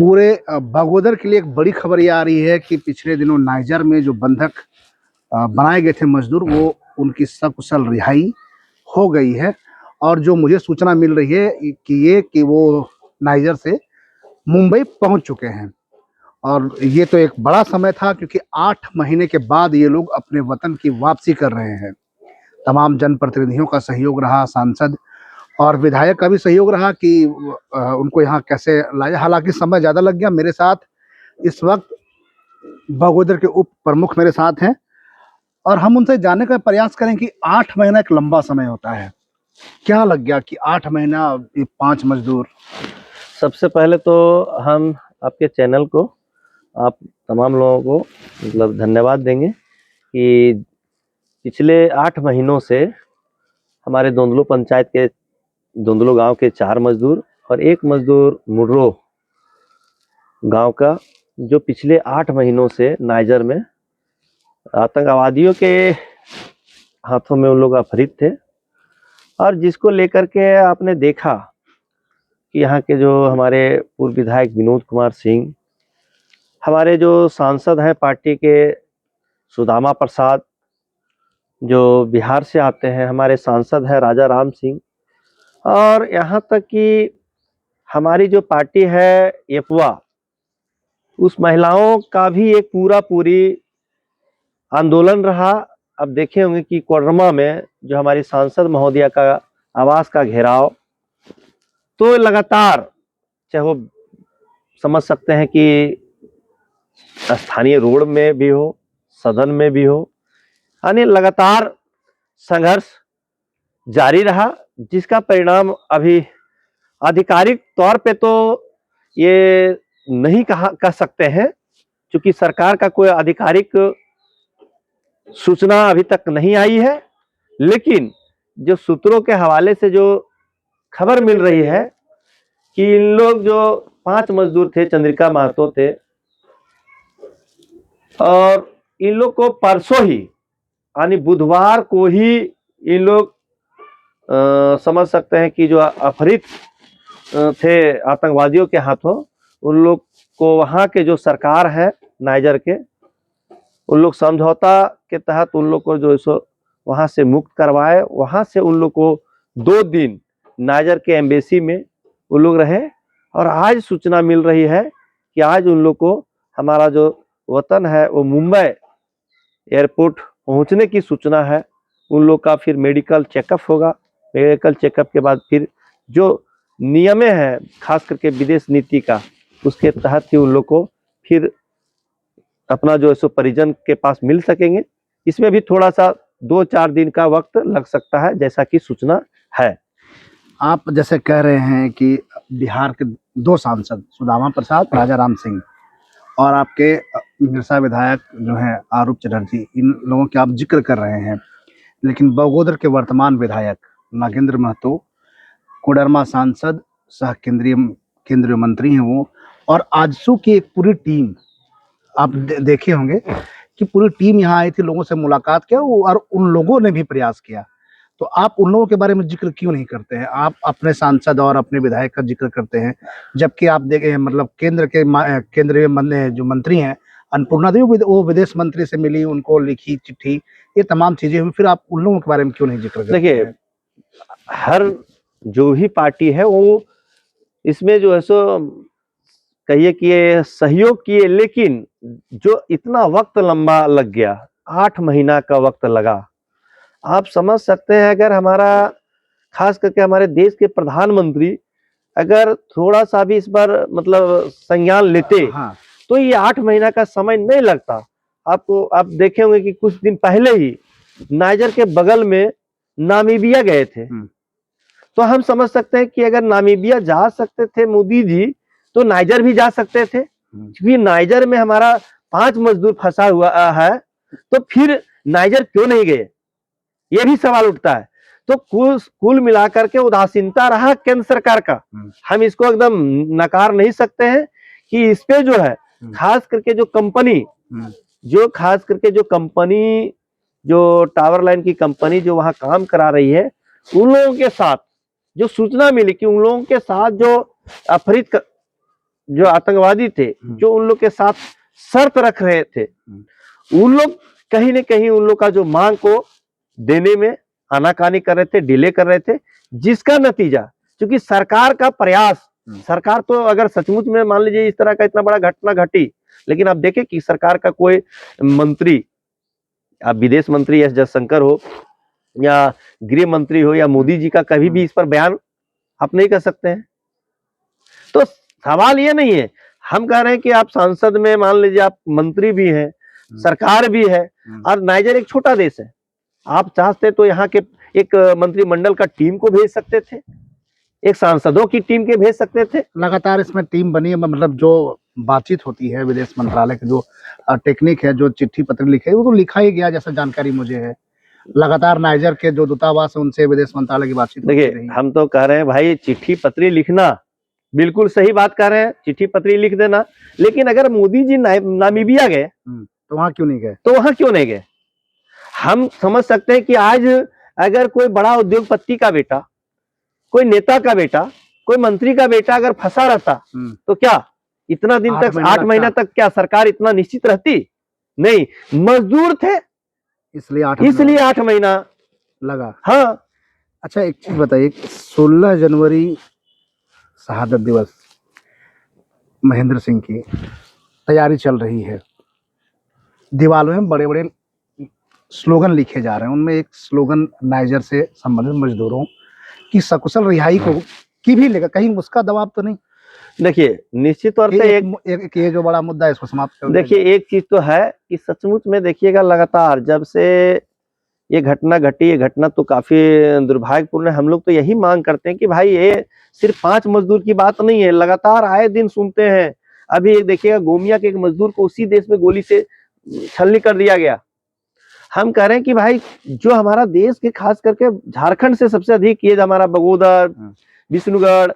पूरे बागोदर के लिए एक बड़ी खबर ये आ रही है कि पिछले दिनों नाइजर में जो बंधक बनाए गए थे मजदूर, वो उनकी सकुशल रिहाई हो गई है। और जो मुझे सूचना मिल रही है कि वो नाइजर से मुंबई पहुंच चुके हैं। और ये तो एक बड़ा समय था, क्योंकि 8 महीने के बाद ये लोग अपने वतन की वापसी कर रहे हैं। तमाम जनप्रतिनिधियों का सहयोग रहा, सांसद और विधायक का भी सहयोग रहा कि उनको यहाँ कैसे लाया। हालांकि समय ज़्यादा लग गया। मेरे साथ इस वक्त बागोदर के उप प्रमुख मेरे साथ हैं, और हम उनसे जानने का प्रयास करें कि 8 महीना एक लंबा समय होता है। क्या लग गया कि 8 महीना, ये 5 मजदूर। सबसे पहले तो हम आपके चैनल को, आप तमाम लोगों को मतलब धन्यवाद देंगे कि पिछले 8 महीनों से हमारे धुंधलू पंचायत के धुंधलू गांव के 4 मजदूर और 1 मजदूर मुर्रो गांव का, जो पिछले 8 महीनों से नाइजर में आतंकवादियों के हाथों में उन लोग अपहृत थे। और जिसको लेकर के आपने देखा कि यहाँ के जो हमारे पूर्व विधायक विनोद कुमार सिंह, हमारे जो सांसद हैं पार्टी के सुदामा प्रसाद, जो बिहार से आते हैं, हमारे सांसद हैं राजा राम सिंह, और यहाँ तक कि हमारी जो पार्टी है एपवा, उस महिलाओं का भी एक पूरी आंदोलन रहा। अब देखे होंगे कि कोडरमा में जो हमारी सांसद महोदया का आवास का घेराव, तो लगातार, चाहे वो समझ सकते हैं कि स्थानीय रोड में भी हो, सदन में भी हो, यानी लगातार संघर्ष जारी रहा, जिसका परिणाम अभी आधिकारिक तौर पे तो ये नहीं कह सकते हैं, क्योंकि सरकार का कोई आधिकारिक सूचना अभी तक नहीं आई है। लेकिन जो सूत्रों के हवाले से जो खबर मिल रही है कि इन लोग जो 5 मजदूर थे, चंद्रिका महतो थे, और इन लोग को परसों ही यानी बुधवार को ही इन लोग समझ सकते हैं कि जो अपहृत थे आतंकवादियों के हाथों, उन लोग को वहां के जो सरकार है नाइजर के, उन लोग समझौता के तहत उन लोग को जो सो वहां से मुक्त करवाए। वहां से उन लोग को 2 दिन नाइजर के एम्बेसी में उन लोग रहे, और आज सूचना मिल रही है कि आज उन लोग को हमारा जो वतन है वो मुंबई एयरपोर्ट पहुंचने की सूचना है। उन लोग का फिर मेडिकल चेकअप होगा। मेडिकल चेकअप के बाद फिर जो नियम है खास करके विदेश नीति का, उसके तहत ही उन लोग को फिर अपना जो सो परिजन के पास मिल सकेंगे। इसमें भी थोड़ा सा 2-4 दिन का वक्त लग सकता है, जैसा कि सूचना है। आप जैसे कह रहे हैं कि बिहार के 2 सांसद सुदामा प्रसाद, राजा राम सिंह, और आपके मिर्सा विधायक जो हैं आरूप चटर्जी, इन लोगों के आप जिक्र कर रहे हैं। लेकिन बागोदर के वर्तमान विधायक नागेंद्र महतो, कोडरमा सांसद, सह केंद्रीय मंत्री हैं वो, और आजसू की एक पूरी टीम, आप देखे होंगे कि पूरी टीम यहाँ आई थी, लोगों से मुलाकात किया, और उन लोगों ने भी प्रयास किया। तो आप उन लोगों के बारे में जिक्र क्यों नहीं करते हैं? आप अपने सांसद और अपने विधायक का जिक्र करते हैं, जबकि आप देखें मतलब केंद्रीय जो मंत्री हैं अन्नपूर्णा देवी, वो विदेश मंत्री से मिली, उनको लिखी चिट्ठी, ये तमाम चीजें हुई, फिर आप उन लोगों के बारे में क्यों नहीं जिक्र करते? देखिए, हर जो भी पार्टी है वो इसमें जो है सो कहिए कि ये सहयोग किए, लेकिन जो इतना वक्त लंबा लग गया, 8 महीना का वक्त लगा, आप समझ सकते हैं अगर हमारा खास करके हमारे देश के प्रधानमंत्री अगर थोड़ा सा भी इस बार मतलब संज्ञान लेते, हाँ, तो ये 8 महीना का समय नहीं लगता। आपको आप देखे होंगे कि कुछ दिन पहले ही नाइजर के बगल में नामीबिया गए थे। तो हम समझ सकते हैं कि अगर नामीबिया जा सकते थे मोदी जी, तो नाइजर भी जा सकते थे, क्योंकि नाइजर में हमारा 5 मजदूर फंसा हुआ है, तो फिर नाइजर क्यों नहीं गए, ये भी सवाल उठता है। तो कुल मिलाकर के उदासीनता रहा केंद्र सरकार का, हम इसको एकदम नकार नहीं सकते हैं कि इस पे जो है खास करके जो कंपनी जो टावर लाइन की कंपनी जो वहां काम करा रही है, उन लोगों के साथ जो सूचना मिली कि उन लोगों के साथ जो अपहृत जो आतंकवादी थे, जो उन लोग के साथ शर्त रख रहे थे, उन लोग कहीं न कहीं उन लोग का जो मांग को देने में आनाकानी कर रहे थे, डिले कर रहे थे, जिसका नतीजा क्योंकि सरकार का प्रयास, सरकार तो अगर सचमुच में मान लीजिए इस तरह का इतना बड़ा घटना घटी, लेकिन आप देखें कि सरकार का कोई मंत्री, आप विदेश मंत्री एस जयशंकर हो या गृह मंत्री हो या मोदी जी का कभी भी इस पर बयान आप नहीं कर सकते हैं। तो सवाल ये नहीं है, हम कह रहे हैं कि आप संसद में मान लीजिए आप मंत्री भी हैं, सरकार भी है, और नाइजर एक छोटा देश है, आप चाहते तो यहाँ के एक मंत्रिमंडल का टीम को भेज सकते थे, एक सांसदों की टीम के भेज सकते थे। लगातार इसमें टीम बनी है, मतलब जो बातचीत होती है विदेश मंत्रालय की जो टेक्निक है, जो चिट्ठी पत्र लिखे है, वो तो लिखा ही गया जैसा जानकारी मुझे है। लगातार नाइजर के जो दूतावास है उनसे विदेश मंत्रालय की बातचीत होती देखिए, रही। हम तो कह रहे हैं भाई चिट्ठी पत्री लिखना बिल्कुल सही बात कर रहे हैं, चिट्ठी पत्री लिख देना, लेकिन अगर मोदी जी नामीबिया गए तो वहां क्यों नहीं गए? तो वहां क्यों नहीं गए? हम समझ सकते हैं कि आज अगर कोई बड़ा उद्योगपति का बेटा, कोई नेता का बेटा, कोई मंत्री का बेटा अगर फंसा रहता तो क्या इतना दिन तक 8 महीना तक क्या सरकार इतना निश्चित रहती? नहीं, मजदूर थे इसलिए 8 महीना लगा। हाँ। अच्छा, एक चीज बताइए, 16 जनवरी शहादत दिवस महेंद्र सिंह की तैयारी चल रही है, दीवारों में बड़े बड़े स्लोगन लिखे जा रहे हैं, उनमें एक स्लोगन नाइजर से संबंधित मजदूरों की सकुशल रिहाई को की भी लेकर, कहीं उसका दबाव तो नहीं? देखिए, निश्चित तौर पे एक ये जो बड़ा मुद्दा है इसको समाप्त कर देखिए, एक चीज तो है कि सचमुच में देखिएगा लगातार जब से ये घटना घटी, ये घटना तो काफी दुर्भाग्यपूर्ण है। हम लोग तो यही मांग करते हैं कि भाई ये सिर्फ 5 मजदूर की बात नहीं है, लगातार आए दिन सुनते हैं। अभी एक देखिएगा गोमिया के एक मजदूर को उसी देश में गोली से छलनी कर दिया गया। हम कह रहे हैं कि भाई जो हमारा देश के खास करके झारखंड से सबसे अधिक ये हमारा बगोदर, विष्णुगढ़,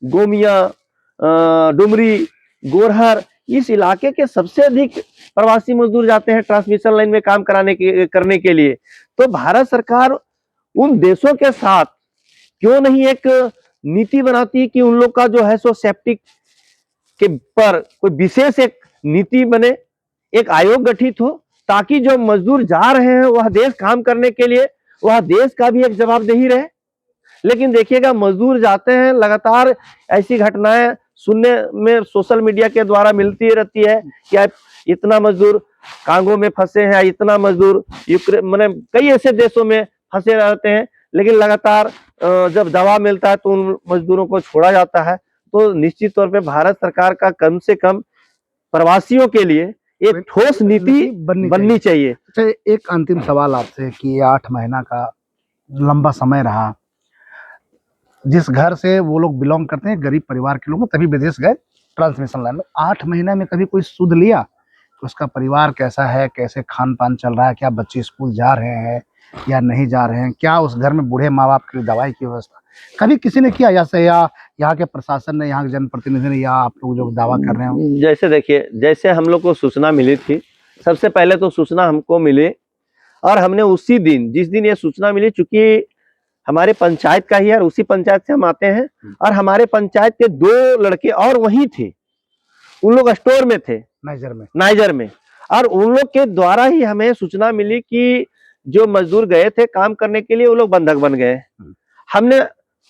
गोमिया, डुमरी, गोरहर, इस इलाके के सबसे अधिक प्रवासी मजदूर जाते हैं ट्रांसमिशन लाइन में काम करने के लिए। तो भारत सरकार उन देशों के साथ क्यों नहीं एक नीति बनाती कि उन लोग का जो है सो सेफ्टी के पर कोई विशेष एक नीति बने, एक आयोग गठित हो, ताकि जो मजदूर जा रहे हैं वह देश काम करने के लिए, वह देश का भी एक जवाबदेही रहे। लेकिन देखिएगा मजदूर जाते हैं, लगातार ऐसी घटनाएं सुनने में सोशल मीडिया के द्वारा मिलती रहती है कि इतना मजदूर कांगो में फंसे हैं, इतना मजदूर यूक्रेन, कई ऐसे देशों में फंसे रहते हैं, लेकिन लगातार जब दवा मिलता है तो उन मजदूरों को छोड़ा जाता है। तो निश्चित तौर पे भारत सरकार का कम से कम प्रवासियों के लिए एक ठोस नीति बननी चाहिए। अच्छा, एक अंतिम सवाल आपसे कि 8 महीना का लंबा समय रहा, जिस घर से वो लोग बिलोंग करते हैं, गरीब परिवार के लोग, तभी विदेश गए ट्रांसमिशन लाइन में, 8 महीना में कभी कोई सुध लिया तो उसका परिवार कैसा है, कैसे खान पान चल रहा है, क्या बच्चे स्कूल जा रहे हैं या नहीं जा रहे हैं, क्या उस घर में बूढ़े माँ बाप के लिए दवाई की व्यवस्था कभी किसी ने किया, या यहाँ के प्रशासन ने, यहाँ के जनप्रतिनिधि ने, या आप लोग जो दावा कर रहे हैं? जैसे देखिए, जैसे हम लोग को सूचना मिली थी, सबसे पहले तो सूचना हमको मिली और हमने उसी दिन, जिस दिन ये सूचना मिली, चूंकि हमारे पंचायत का ही है, उसी पंचायत से हम आते हैं, और हमारे पंचायत के 2 लड़के और वहीं थे, उन लोग स्टोर में थे नाइजर में, और उन लोग के द्वारा ही हमें सूचना मिली कि जो मजदूर गए थे काम करने के लिए वो लोग बंधक बन गए। हमने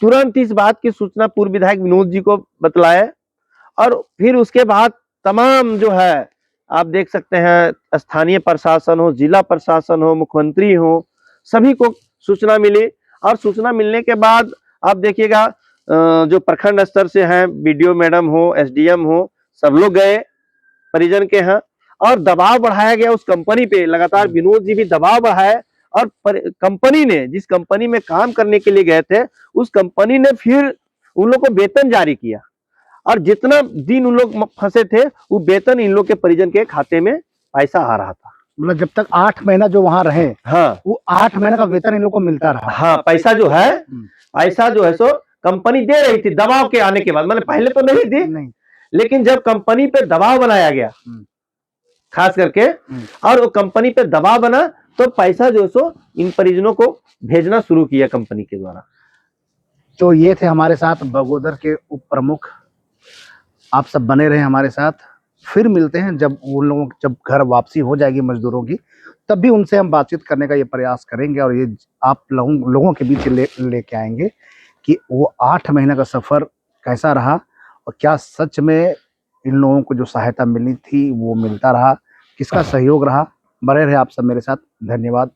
तुरंत इस बात की सूचना पूर्व विधायक विनोद जी को बतलाया, और फिर उसके बाद तमाम जो है आप देख सकते हैं स्थानीय प्रशासन हो, जिला प्रशासन हो, मुख्यमंत्री हो, सभी को सूचना मिली। और सूचना मिलने के बाद आप देखिएगा जो प्रखंड स्तर से हैं, बीडीओ मैडम हो, एसडीएम हो, सब लोग गए परिजन के यहाँ, और दबाव बढ़ाया गया उस कंपनी पे। लगातार विनोद जी भी दबाव बढ़ाए, और कंपनी ने, जिस कंपनी में काम करने के लिए गए थे, उस कंपनी ने फिर उन लोग को वेतन जारी किया, और जितना दिन उन लोग फंसे थे वो वेतन इन लोग के परिजन के खाते में पैसा आ रहा था। मतलब जब तक 8 महीना जो वहां रहे, हाँ, वो 8 महीने का वेतन इन लोग को मिलता रहा। हाँ, पैसा जो है सो कंपनी दे रही थी दबाव के आने के बाद, मतलब पहले तो नहीं दी, लेकिन जब कंपनी पे दबाव बनाया गया खास करके, और वो कंपनी पे दबाव बना, तो पैसा जो सो इन परिजनों को भेजना शुरू किया कंपनी के द्वारा। तो ये थे हमारे साथ बगोदर के उप प्रमुख आप सब बने रहें हमारे साथ। फिर मिलते हैं जब उन लोगों जब घर वापसी हो जाएगी मजदूरों की, तब भी उनसे हम बातचीत करने का ये प्रयास करेंगे और ये आप लोगों के बीच लेके आएंगे कि वो 8 महीने का सफर कैसा रहा और क्या सच में इन लोगों को जो सहायता मिलनी थी वो मिलता रहा, किसका सहयोग रहा। बने रहे आप सब मेरे साथ। धन्यवाद।